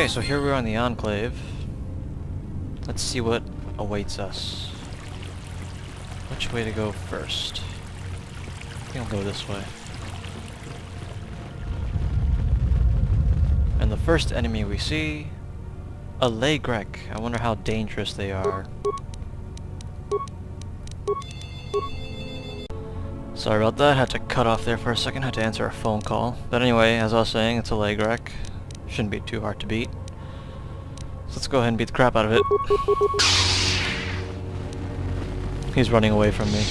Okay, so here we are in the Enclave. Let's see what awaits us. Which way to go first? I think I'll go this way. And the first enemy we see, a Lagrek. I wonder how dangerous they are. Sorry about that, had to cut off there for a second, had to answer a phone call. But anyway, as I was saying, it's a Lagrek. Shouldn't be too hard to beat. So let's go ahead and beat the crap out of it. He's running away from me.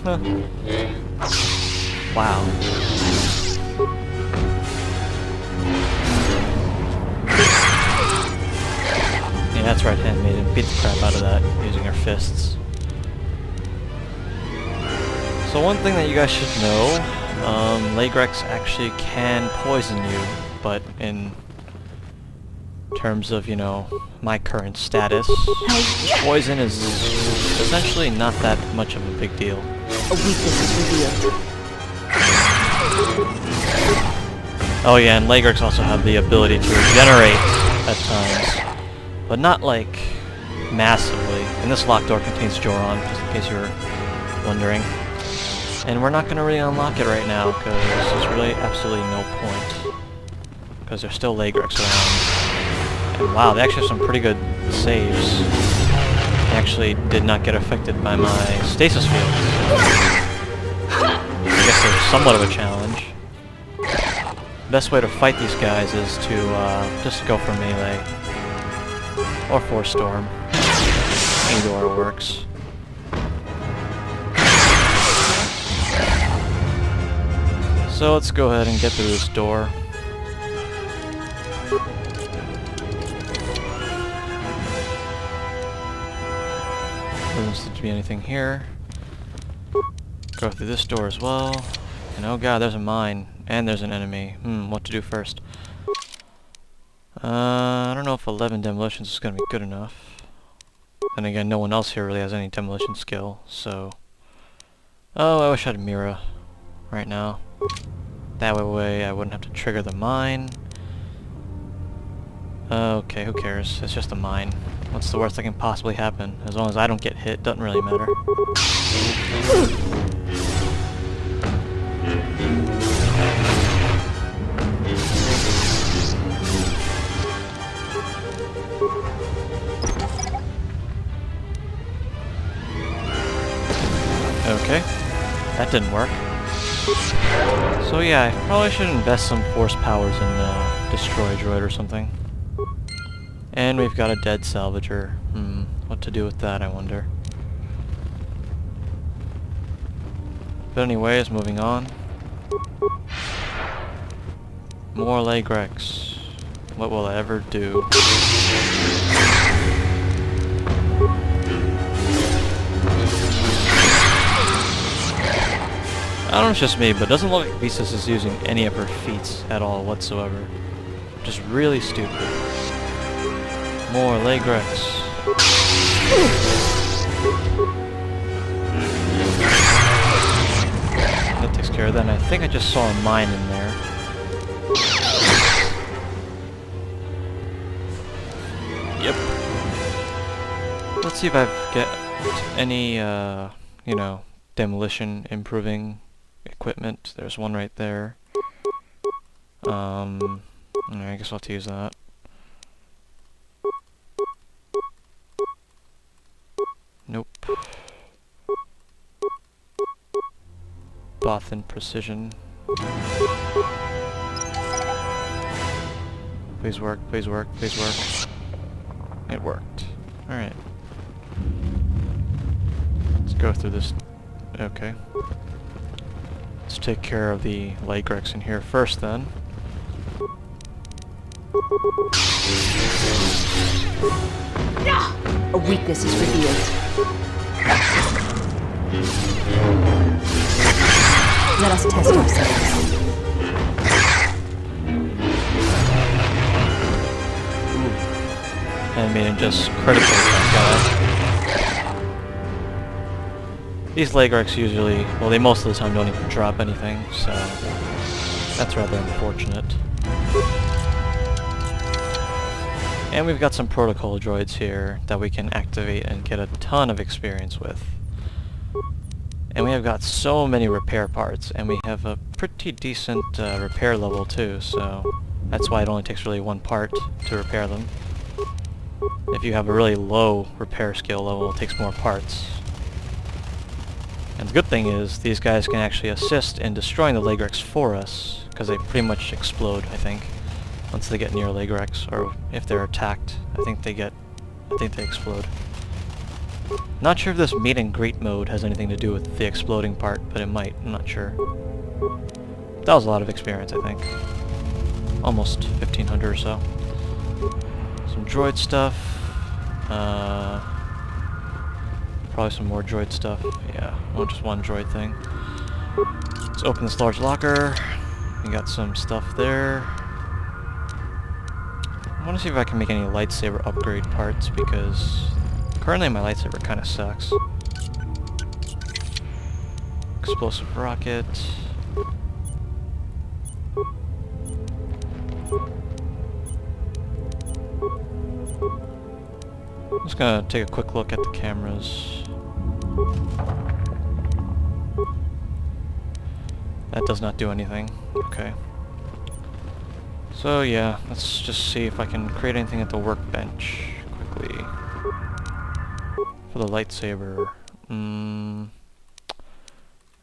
Huh. Wow. Yeah, that's right, Handmaiden. Beat the crap out of that using her fists. So one thing that you guys should know, Lagreks actually can poison you, but in terms of, you know, my current status, poison is essentially not that much of a big deal. A weakness is revealed. Oh yeah, and Lagreks also have the ability to regenerate at times, but not like massively. And this locked door contains Joron, just in case you were wondering. And we're not going to really unlock it right now, because there's really absolutely no point. Because there's still Lagreks around. And wow, they actually have some pretty good saves. They actually did not get affected by my stasis field. I guess there's somewhat of a challenge. Best way to fight these guys is to just go for melee. Or Force Storm. Either or works. So let's go ahead and get through this door. Doesn't seem to be anything here. Go through this door as well. And oh god, there's a mine. And there's an enemy. What to do first? I don't know if 11 demolitions is going to be good enough. Then again, no one else here really has any demolition skill, so... Oh, I wish I had Mira right now. That way I wouldn't have to trigger the mine. Okay, who cares? It's just a mine. What's the worst that can possibly happen? As long as I don't get hit, doesn't really matter. Okay, that didn't work. So yeah, I probably should invest some force powers in Destroy Droid or something. And we've got a dead salvager. What to do with that, I wonder. But anyways, moving on. More Lagreks. What will I ever do? I don't know if it's just me, but it doesn't look like Visas is using any of her feats at all whatsoever. Just really stupid. More Lagreks. That takes care of that, and I think I just saw a mine in there. Yep. Let's see if I get any, you know, demolition improving equipment. There's one right there. I guess I'll have to use that. Nope. Bothan Precision. Please work, please work, please work. It worked. Alright. Let's go through this. Okay. Let's take care of the Lagreks in here first then. A weakness is revealed. Let us test ourselves. I mean, just critical that guy. These Lagreks usually, well, they most of the time don't even drop anything, so that's rather unfortunate. And we've got some protocol droids here that we can activate and get a ton of experience with. And we have got so many repair parts, and we have a pretty decent repair level too, so that's why it only takes really one part to repair them. If you have a really low repair skill level, it takes more parts. And the good thing is, these guys can actually assist in destroying the Legrex for us, because they pretty much explode, I think, once they get near Legrex, or if they're attacked. I think they explode. Not sure if this meet and greet mode has anything to do with the exploding part, but it might, I'm not sure. That was a lot of experience, I think. Almost 1500 or so. Some droid stuff. Probably some more droid stuff. Yeah, not just one droid thing. Let's open this large locker. We got some stuff there. I want to see if I can make any lightsaber upgrade parts, because currently my lightsaber kind of sucks. Explosive rocket. I'm just gonna take a quick look at the cameras. That does not do anything. Okay. So yeah, let's just see if I can create anything at the workbench quickly. For the lightsaber.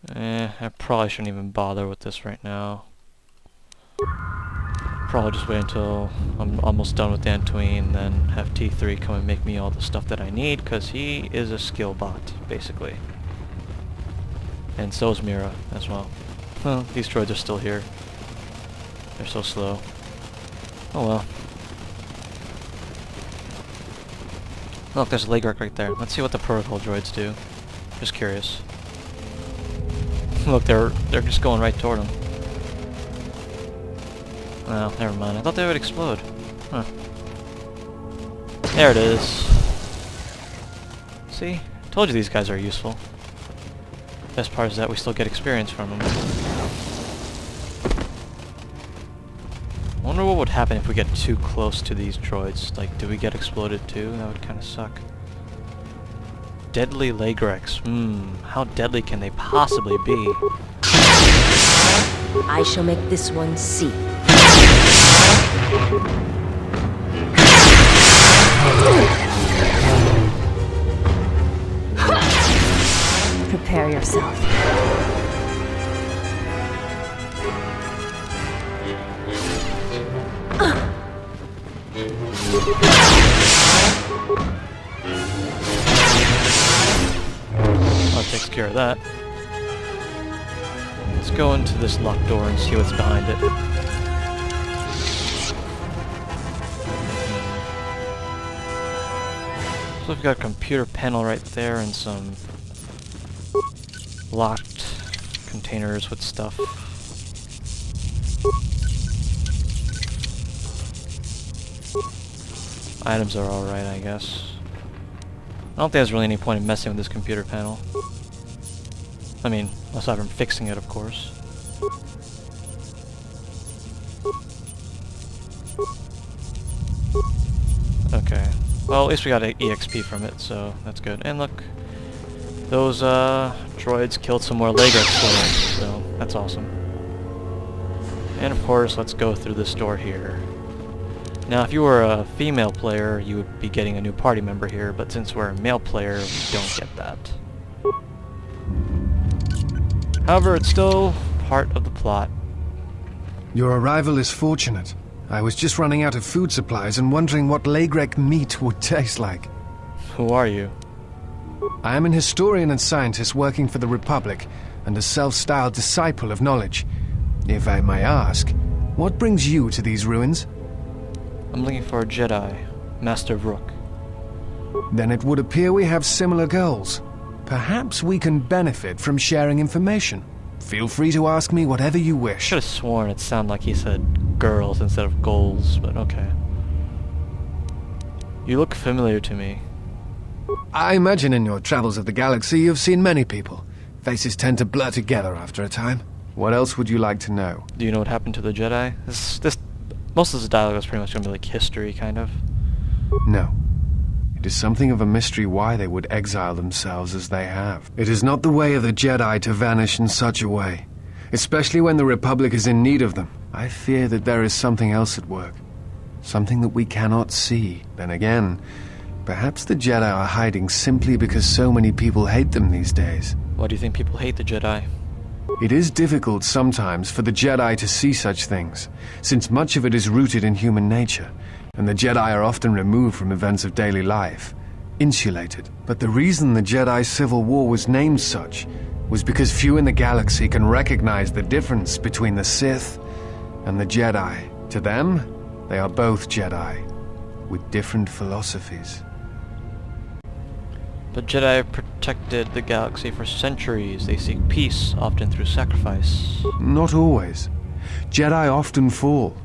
I probably shouldn't even bother with this right now. Probably just wait until I'm almost done with Dantooine, then have T3 come and make me all the stuff that I need, because he is a skill bot, basically. And so is Mira, as well. Well, these droids are still here. They're so slow. Oh well. Look, there's a Legrex right there. Let's see what the protocol droids do. Just curious. Look, they're just going right toward him. Oh, never mind. I thought they would explode. Huh. There it is. See? Told you these guys are useful. Best part is that we still get experience from them. I wonder what would happen if we get too close to these droids. Like, do we get exploded too? That would kind of suck. Deadly Legrex. How deadly can they possibly be? I shall make this one see. Prepare yourself. That takes care of that. Let's go into this locked door and see what's behind it. So we've got a computer panel right there and some locked containers with stuff. Items are alright, I guess. I don't think there's really any point in messing with this computer panel. I mean, aside from fixing it, of course. Okay. Well, at least we got an EXP from it, so that's good. And look, those droids killed some more Legrex for us, so that's awesome. And of course, let's go through this door here. Now, if you were a female player, you would be getting a new party member here, but since we're a male player, we don't get that. However, it's still part of the plot. Your arrival is fortunate. I was just running out of food supplies and wondering what Legrex meat would taste like. Who are you? I am an historian and scientist working for the Republic, and a self-styled disciple of knowledge. If I may ask, what brings you to these ruins? I'm looking for a Jedi, Master Vrook. Then it would appear we have similar goals. Perhaps we can benefit from sharing information. Feel free to ask me whatever you I wish. should have sworn it sounded like he said girls instead of goals, but okay. You look familiar to me. I imagine in your travels of the galaxy you've seen many people. Faces tend to blur together after a time. What else would you like to know? Do you know what happened to the Jedi? Most of this dialogue is pretty much going to be like history, kind of. No. It is something of a mystery why they would exile themselves as they have. It is not the way of the Jedi to vanish in such a way, especially when the Republic is in need of them. I fear that there is something else at work. Something that we cannot see. Then again, perhaps the Jedi are hiding simply because so many people hate them these days. Why do you think people hate the Jedi? It is difficult sometimes for the Jedi to see such things, since much of it is rooted in human nature, and the Jedi are often removed from events of daily life, insulated. But the reason the Jedi Civil War was named such was because few in the galaxy can recognize the difference between the Sith and the Jedi. To them, they are both Jedi, with different philosophies. But Jedi have protected the galaxy for centuries. They seek peace, often through sacrifice. Not always. Jedi often fall.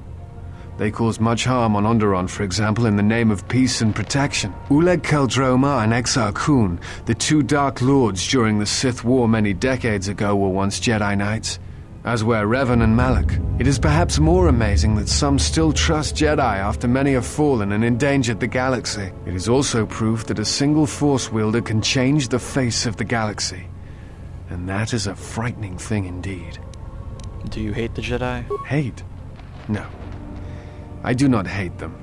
They cause much harm on Onderon, for example, in the name of peace and protection. Uleg Qel-Droma and Exar Kun, the two Dark Lords during the Sith War many decades ago, were once Jedi Knights, as were Revan and Malak. It is perhaps more amazing that some still trust Jedi after many have fallen and endangered the galaxy. It is also proof that a single Force wielder can change the face of the galaxy. And that is a frightening thing indeed. Do you hate the Jedi? Hate? No. I do not hate them.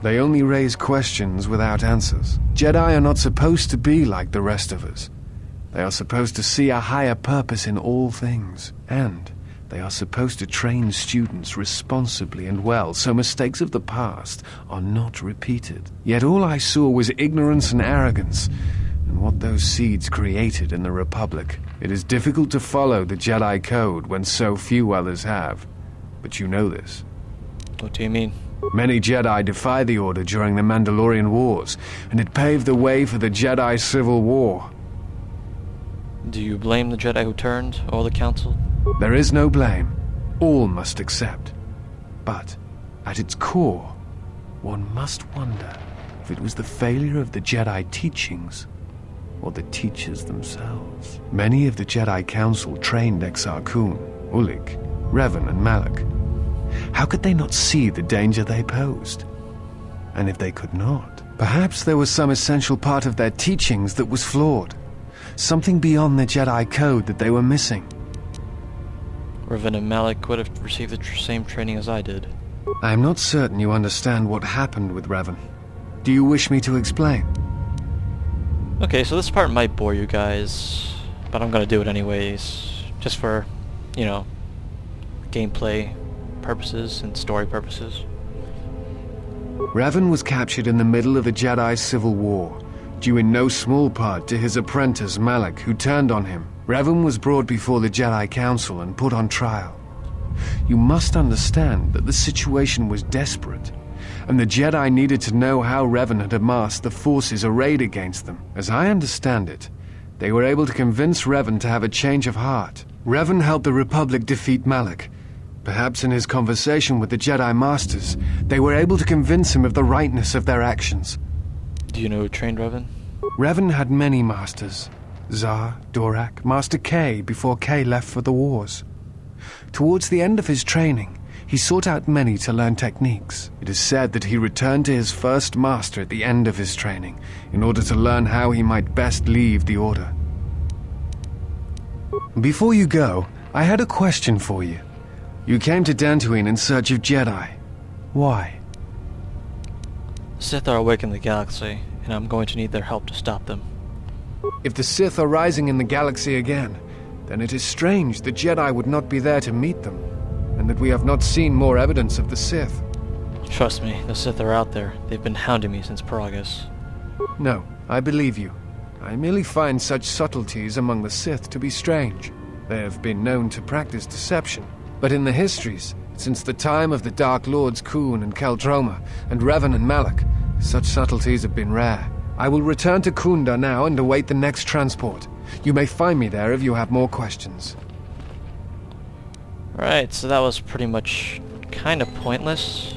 They only raise questions without answers. Jedi are not supposed to be like the rest of us. They are supposed to see a higher purpose in all things, and they are supposed to train students responsibly and well so mistakes of the past are not repeated. Yet all I saw was ignorance and arrogance, and what those seeds created in the Republic. It is difficult to follow the Jedi Code when so few others have, but you know this. What do you mean? Many Jedi defy the Order during the Mandalorian Wars, and it paved the way for the Jedi Civil War. Do you blame the Jedi who turned, or the Council? There is no blame. All must accept. But, at its core, one must wonder if it was the failure of the Jedi teachings, or the teachers themselves. Many of the Jedi Council trained Exar Kun, Ulik, Revan, and Malak. How could they not see the danger they posed? And if they could not, perhaps there was some essential part of their teachings that was flawed. Something beyond the Jedi Code that they were missing. Revan and Malak would have received the same training as I did. I am not certain you understand what happened with Revan. Do you wish me to explain? Okay, so this part might bore you guys, but I'm gonna do it anyways, just for, you know, gameplay purposes and story purposes. Revan was captured in the middle of the Jedi Civil War, due in no small part to his apprentice Malak, who turned on him. Revan was brought before the Jedi Council and put on trial. You must understand that the situation was desperate, and the Jedi needed to know how Revan had amassed the forces arrayed against them. As I understand it, they were able to convince Revan to have a change of heart. Revan helped the Republic defeat Malak. Perhaps in his conversation with the Jedi Masters, they were able to convince him of the rightness of their actions. Do you know who trained Revan? Revan had many masters. Zar, Dorak, Master K before K left for the wars. Towards the end of his training, he sought out many to learn techniques. It is said that he returned to his first master at the end of his training in order to learn how he might best leave the Order. Before you go, I had a question for you. You came to Dantooine in search of Jedi. Why? The Sith are awake in the galaxy, and I'm going to need their help to stop them. If the Sith are rising in the galaxy again, then it is strange the Jedi would not be there to meet them, and that we have not seen more evidence of the Sith. Trust me, the Sith are out there. They've been hounding me since Paragus. No, I believe you. I merely find such subtleties among the Sith to be strange. They have been known to practice deception, but in the histories, since the time of the Dark Lords Kun and Qel-Droma, and Revan and Malak, such subtleties have been rare. I will return to Kunda now and await the next transport. You may find me there if you have more questions. Right, so that was pretty much kind of pointless.